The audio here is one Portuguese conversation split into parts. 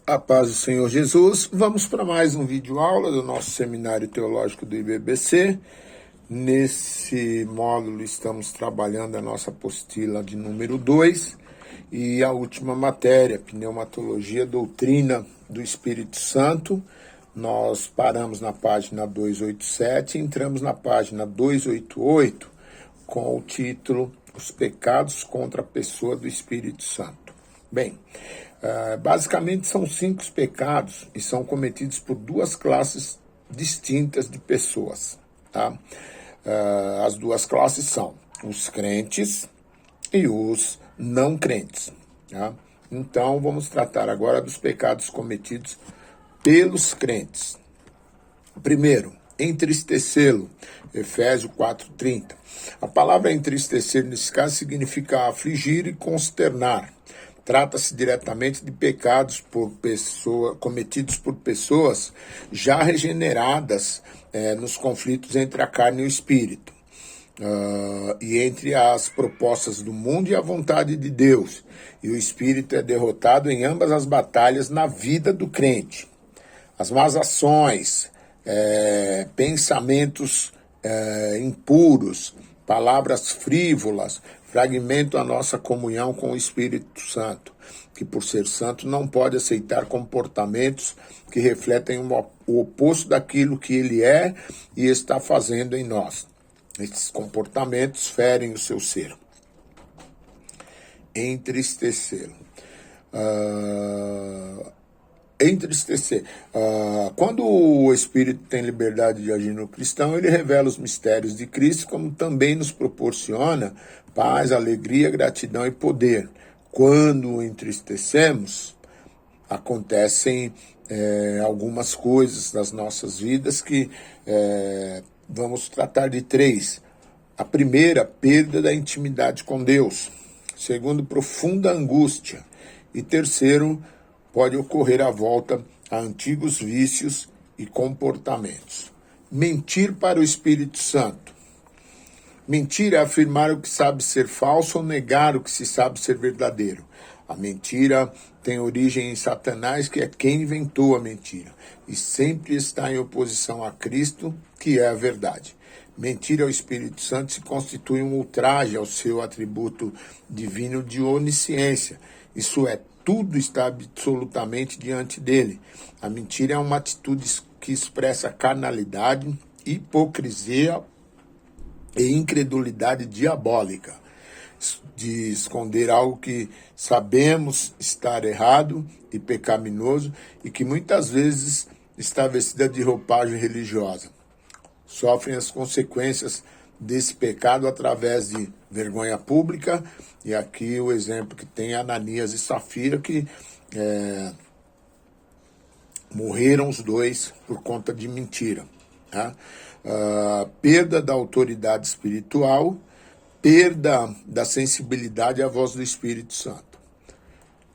A paz do Senhor Jesus. Vamos para mais um vídeo aula do nosso Seminário Teológico do IBBC. Nesse módulo estamos trabalhando a nossa apostila de número 2 e a última matéria, Pneumatologia, Doutrina do Espírito Santo. Nós paramos na página 287 e entramos na página 288 com o título Os Pecados contra a Pessoa do Espírito Santo. Bem, basicamente são 5 pecados e são cometidos por 2 classes distintas de pessoas. Tá? As 2 classes são os crentes e os não crentes. Tá? Então vamos tratar agora dos pecados cometidos pelos crentes. Primeiro, entristecê-lo, Efésios 4:30. A palavra entristecer nesse caso significa afligir e consternar. Trata-se diretamente de pecados cometidos por pessoas já regeneradas nos conflitos entre a carne e o espírito, e entre as propostas do mundo e a vontade de Deus. E o espírito é derrotado em ambas as batalhas na vida do crente. As más ações, pensamentos impuros, palavras frívolas, fragmentam a nossa comunhão com o Espírito Santo, que por ser santo não pode aceitar comportamentos que refletem o oposto daquilo que ele é e está fazendo em nós. Esses comportamentos ferem o seu ser. Entristecê-lo. Entristecer. Quando o Espírito tem liberdade de agir no cristão, ele revela os mistérios de Cristo, como também nos proporciona paz, alegria, gratidão e poder. Quando o entristecemos, acontecem algumas coisas nas nossas vidas que vamos tratar de 3. A primeira, perda da intimidade com Deus. Segundo, profunda angústia. E terceiro, pode ocorrer a volta a antigos vícios e comportamentos. Mentir para o Espírito Santo. Mentir é afirmar o que sabe ser falso ou negar o que se sabe ser verdadeiro. A mentira tem origem em Satanás, que é quem inventou a mentira, e sempre está em oposição a Cristo, que é a verdade. Mentir ao Espírito Santo se constitui um ultraje ao seu atributo divino de onisciência. Isso é, tudo está absolutamente diante dele. A mentira é uma atitude que expressa carnalidade, hipocrisia e incredulidade diabólica, de esconder algo que sabemos estar errado e pecaminoso e que muitas vezes está vestida de roupagem religiosa. Sofrem as consequências desse pecado através de vergonha pública, e aqui o exemplo que tem Ananias e Safira, que morreram os 2 por conta de mentira. Tá? Perda da autoridade espiritual, perda da sensibilidade à voz do Espírito Santo.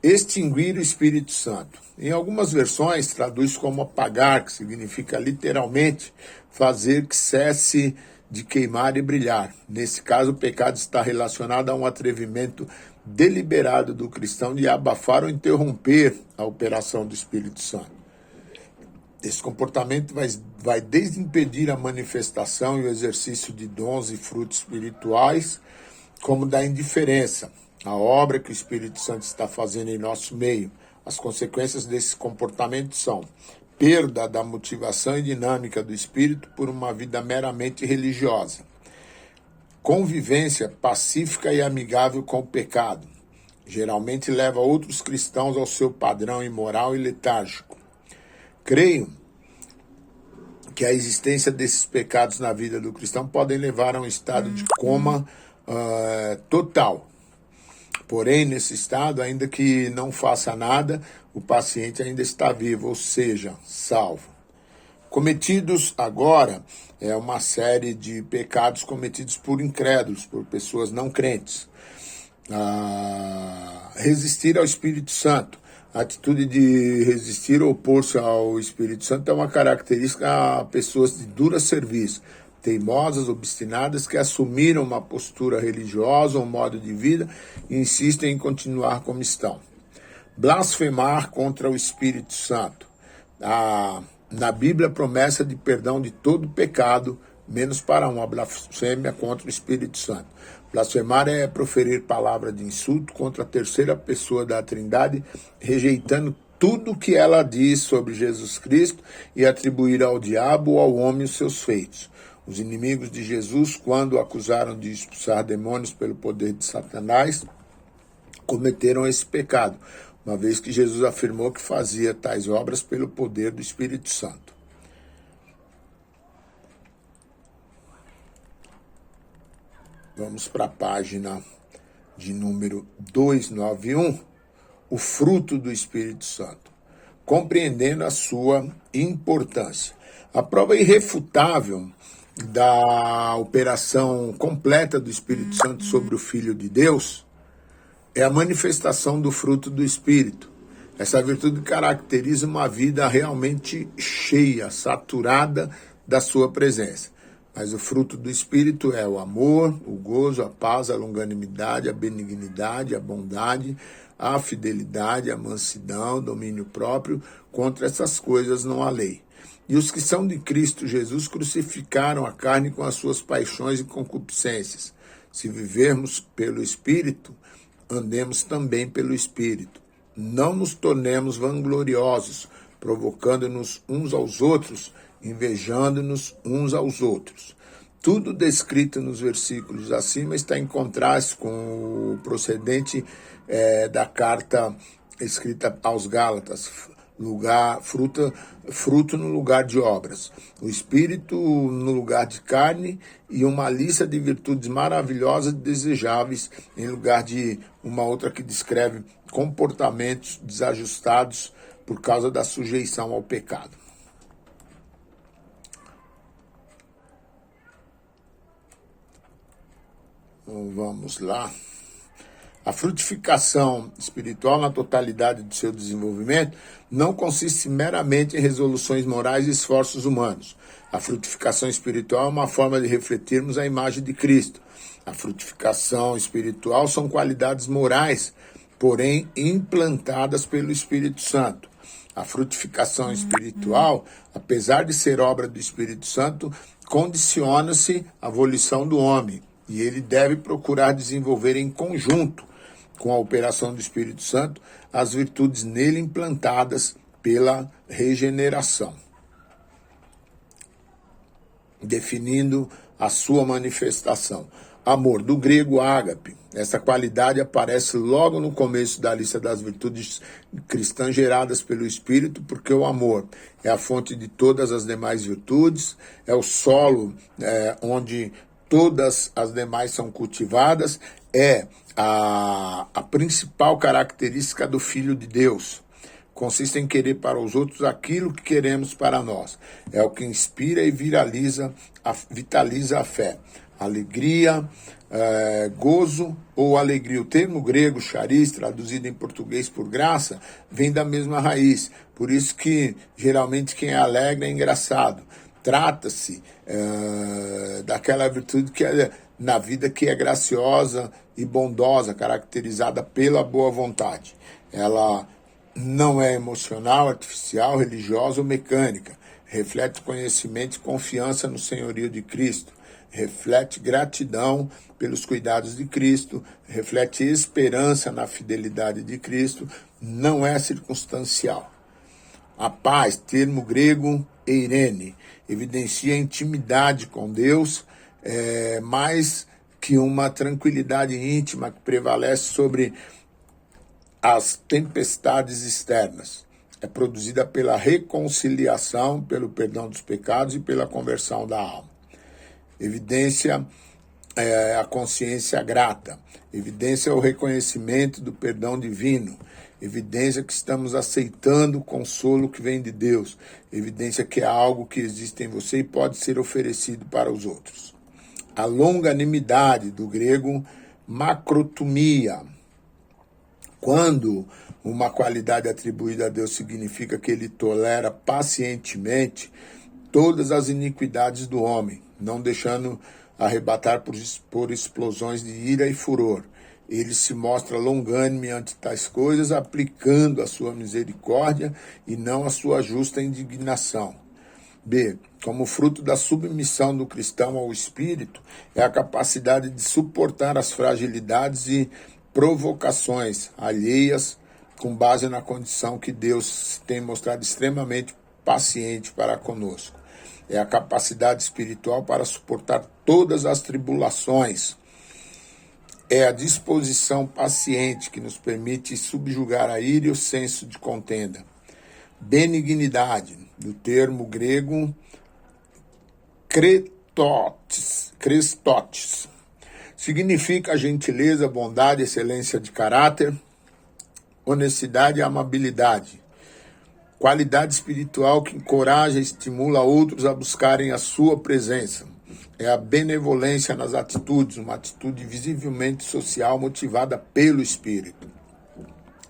Extinguir o Espírito Santo. Em algumas versões traduz como apagar, que significa literalmente fazer que cesse de queimar e brilhar. Nesse caso, o pecado está relacionado a um atrevimento deliberado do cristão de abafar ou interromper a operação do Espírito Santo. Esse comportamento vai desde impedir a manifestação e o exercício de dons e frutos espirituais, como da indiferença, a obra que o Espírito Santo está fazendo em nosso meio. As consequências desse comportamento são perda da motivação e dinâmica do Espírito por uma vida meramente religiosa, convivência pacífica e amigável com o pecado, geralmente leva outros cristãos ao seu padrão imoral e letárgico. Creio que a existência desses pecados na vida do cristão podem levar a um estado de coma total. Porém, nesse estado, ainda que não faça nada, o paciente ainda está vivo, ou seja, salvo. Cometidos agora é uma série de pecados cometidos por incrédulos, por pessoas não crentes. Resistir ao Espírito Santo. A atitude de resistir ou opor-se ao Espírito Santo é uma característica a pessoas de dura serviço, teimosas, obstinadas, que assumiram uma postura religiosa ou um modo de vida e insistem em continuar como estão. Blasfemar contra o Espírito Santo. Na Bíblia, a promessa de perdão de todo pecado, menos para uma blasfêmia contra o Espírito Santo. Blasfemar é proferir palavra de insulto contra a terceira pessoa da Trindade, rejeitando tudo que ela diz sobre Jesus Cristo e atribuir ao diabo ou ao homem os seus feitos. Os inimigos de Jesus, quando o acusaram de expulsar demônios pelo poder de Satanás, cometeram esse pecado, uma vez que Jesus afirmou que fazia tais obras pelo poder do Espírito Santo. Vamos para a página de número 291, o fruto do Espírito Santo, compreendendo a sua importância. A prova irrefutável da operação completa do Espírito Santo sobre o Filho de Deus é a manifestação do fruto do Espírito. Essa virtude caracteriza uma vida realmente cheia, saturada da sua presença. Mas o fruto do Espírito é o amor, o gozo, a paz, a longanimidade, a benignidade, a bondade, a fidelidade, a mansidão, o domínio próprio. Contra essas coisas não há lei. E os que são de Cristo Jesus crucificaram a carne com as suas paixões e concupiscências. Se vivermos pelo Espírito, andemos também pelo Espírito. Não nos tornemos vangloriosos, provocando-nos uns aos outros, invejando-nos uns aos outros. Tudo descrito nos versículos acima está em contraste com o procedente da carta escrita aos Gálatas, fruto no lugar de obras, o Espírito no lugar de carne e uma lista de virtudes maravilhosas e desejáveis em lugar de uma outra que descreve comportamentos desajustados por causa da sujeição ao pecado. Então, vamos lá. A frutificação espiritual na totalidade do seu desenvolvimento não consiste meramente em resoluções morais e esforços humanos. A frutificação espiritual é uma forma de refletirmos a imagem de Cristo. A frutificação espiritual são qualidades morais, porém implantadas pelo Espírito Santo. A frutificação espiritual, apesar de ser obra do Espírito Santo, condiciona-se à volição do homem, e ele deve procurar desenvolver em conjunto com a operação do Espírito Santo as virtudes nele implantadas pela regeneração, definindo a sua manifestação. Amor, do grego ágape. Essa qualidade aparece logo no começo da lista das virtudes cristãs geradas pelo Espírito, porque o amor é a fonte de todas as demais virtudes, é o solo onde todas as demais são cultivadas, é a principal característica do Filho de Deus. Consiste em querer para os outros aquilo que queremos para nós. É o que inspira e vitaliza a fé. Alegria, gozo ou alegria. O termo grego charis, traduzido em português por graça, vem da mesma raiz. Por isso que, geralmente, quem é alegre é engraçado. Trata-se daquela virtude que é na vida que é graciosa e bondosa, caracterizada pela boa vontade. Ela não é emocional, artificial, religiosa ou mecânica. Reflete conhecimento e confiança no senhorio de Cristo. Reflete gratidão pelos cuidados de Cristo. Reflete esperança na fidelidade de Cristo. Não é circunstancial. A paz, termo grego eirene, evidencia a intimidade com Deus, mais que uma tranquilidade íntima que prevalece sobre as tempestades externas. É produzida pela reconciliação, pelo perdão dos pecados e pela conversão da alma. Evidência a consciência grata. Evidência o reconhecimento do perdão divino. Evidência que estamos aceitando o consolo que vem de Deus. Evidência que é algo que existe em você e pode ser oferecido para os outros. A longanimidade, do grego macrotumia. Quando uma qualidade atribuída a Deus significa que ele tolera pacientemente todas as iniquidades do homem, não deixando arrebatar por explosões de ira e furor. Ele se mostra longânime ante tais coisas, aplicando a sua misericórdia e não a sua justa indignação. B. Como fruto da submissão do cristão ao Espírito, é a capacidade de suportar as fragilidades e provocações alheias com base na condição que Deus tem mostrado extremamente paciente para conosco. É a capacidade espiritual para suportar todas as tribulações. É a disposição paciente que nos permite subjugar a ira e o senso de contenda. Benignidade, do termo grego krestotes, significa gentileza, bondade, excelência de caráter, honestidade e amabilidade. Qualidade espiritual que encoraja e estimula outros a buscarem a sua presença. É a benevolência nas atitudes, uma atitude visivelmente social motivada pelo Espírito.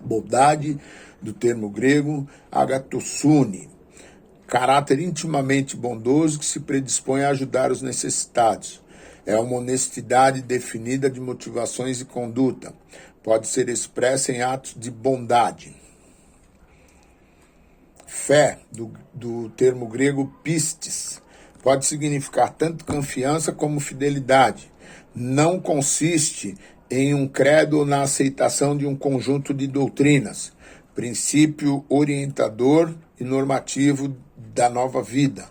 Bondade, do termo grego agathosune, caráter intimamente bondoso que se predispõe a ajudar os necessitados. É uma honestidade definida de motivações e conduta. Pode ser expressa em atos de bondade. Fé, do termo grego pistis, pode significar tanto confiança como fidelidade. Não consiste em um credo ou na aceitação de um conjunto de doutrinas, princípio orientador e normativo da nova vida,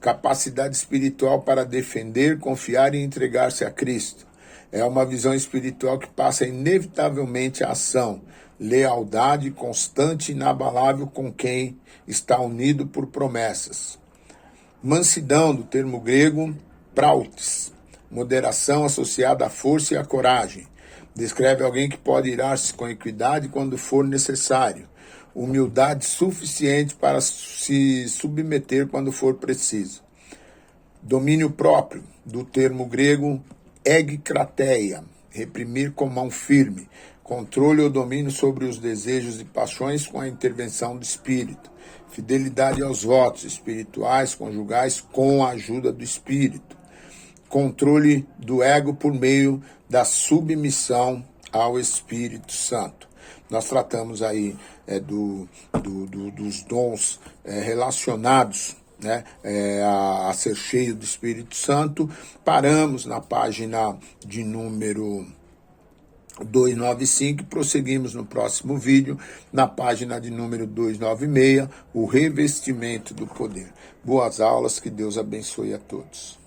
capacidade espiritual para defender, confiar e entregar-se a Cristo. É uma visão espiritual que passa inevitavelmente à ação, lealdade constante e inabalável com quem está unido por promessas. Mansidão, do termo grego prautes, moderação associada à força e à coragem. Descreve alguém que pode irar-se com equidade quando for necessário. Humildade suficiente para se submeter quando for preciso. Domínio próprio, do termo grego egkrateia, reprimir com mão firme. Controle ou domínio sobre os desejos e paixões com a intervenção do Espírito. Fidelidade aos votos espirituais, conjugais, com a ajuda do Espírito. Controle do ego por meio da submissão ao Espírito Santo. Nós tratamos aí dos dons relacionados, né, a ser cheio do Espírito Santo. Paramos na página de número 295 e prosseguimos no próximo vídeo, na página de número 296, o revestimento do poder. Boas aulas, que Deus abençoe a todos.